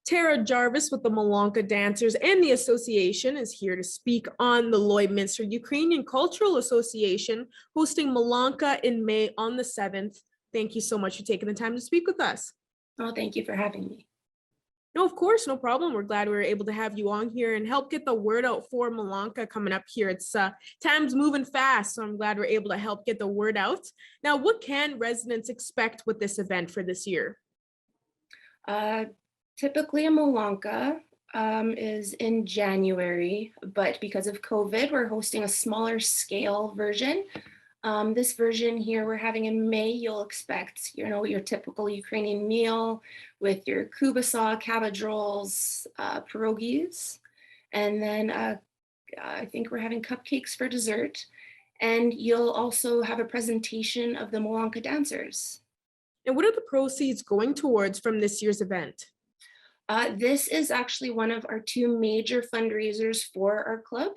Tara Jarvis with the Malanka Dancers and the Association is here to speak on the Lloydminster Ukrainian Cultural Association hosting Malanka in May on the 7th. Thank you so much for taking the time to speak with us. Oh, thank you for having me. No, of course, no problem. We're glad we were able to have you on here and help get the word out for Malanka coming up here. It's time's moving fast, so I'm glad we're able to help get the word out. Now, what can residents expect with this event for this year? Typically a Malanka is in January, but because of COVID, we're hosting a smaller scale version. This version here we're having in May, you'll expect, your typical Ukrainian meal with your kubasa, cabbage rolls, pierogies, and then I think we're having cupcakes for dessert. And you'll also have a presentation of the Malanka dancers. And what are the proceeds going towards from this year's event? This is actually one of our two major fundraisers for our club.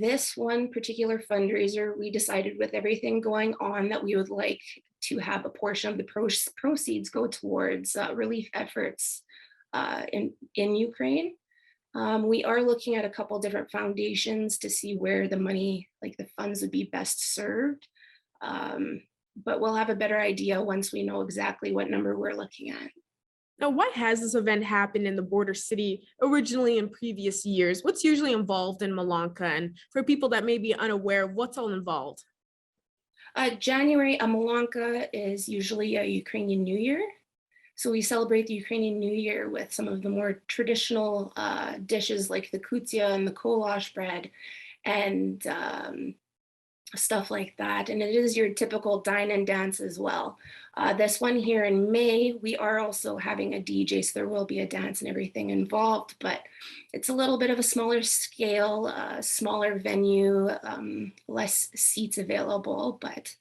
This one particular fundraiser, we decided with everything going on that we would like to have a portion of the proceeds go towards relief efforts in Ukraine. We are looking at a couple different foundations to see where the money, like the funds, would be best served. But we'll have a better idea once we know exactly what number we're looking at. Now, why has this event happened in the border city originally in previous years? What's usually involved in Malanka? And for people that may be unaware of what's all involved? January, Malanka is usually a Ukrainian New Year. So we celebrate the Ukrainian New Year with some of the more traditional dishes like the kutya and the goulash bread and stuff like that. And it is your typical dine and dance as well. This one here in May, we are also having a DJ, so there will be a dance and everything involved, but it's a little bit of a smaller scale, smaller venue, less seats available, but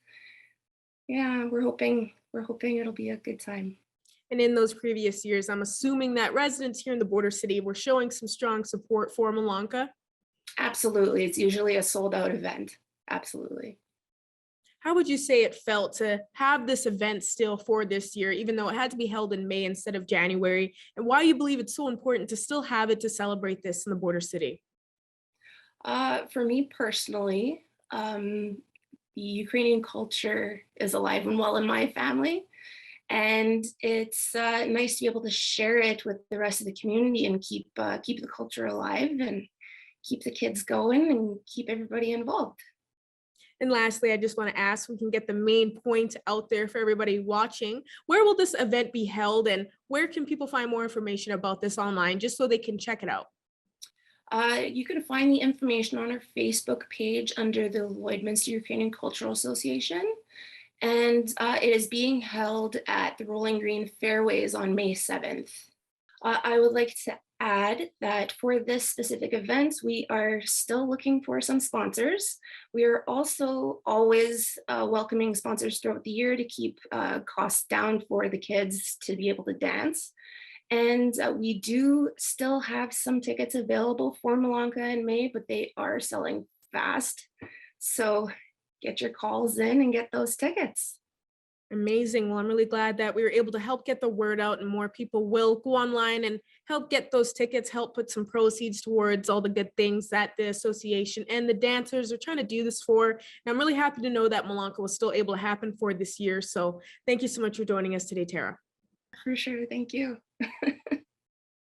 yeah, we're hoping it'll be a good time. And in those previous years, I'm assuming that residents here in the border city were showing some strong support for Malanka. Absolutely. It's usually a sold out event. Absolutely. How would you say it felt to have this event still for this year, even though it had to be held in May instead of January, and why you believe it's so important to still have it to celebrate this in the border city? For me personally, the Ukrainian culture is alive and well in my family. And it's nice to be able to share it with the rest of the community and keep the culture alive and keep the kids going and keep everybody involved. And lastly, I just want to ask, we can get the main point out there for everybody watching. Where will this event be held and where can people find more information about this online just so they can check it out? You can find the information on our Facebook page under the Lloydminster Ukrainian Cultural Association. And it is being held at the Rolling Green Fairways on May 7th. I would like to add that for this specific event, we are still looking for some sponsors. We are also always welcoming sponsors throughout the year to keep costs down for the kids to be able to dance. And we do still have some tickets available for Malanka in May, but they are selling fast. So get your calls in and get those tickets. Amazing. Well, I'm really glad that we were able to help get the word out and more people will go online and help get those tickets, help put some proceeds towards all the good things that the association and the dancers are trying to do this for. And I'm really happy to know that Malanka was still able to happen for this year. So thank you so much for joining us today, Tara. For sure. Thank you.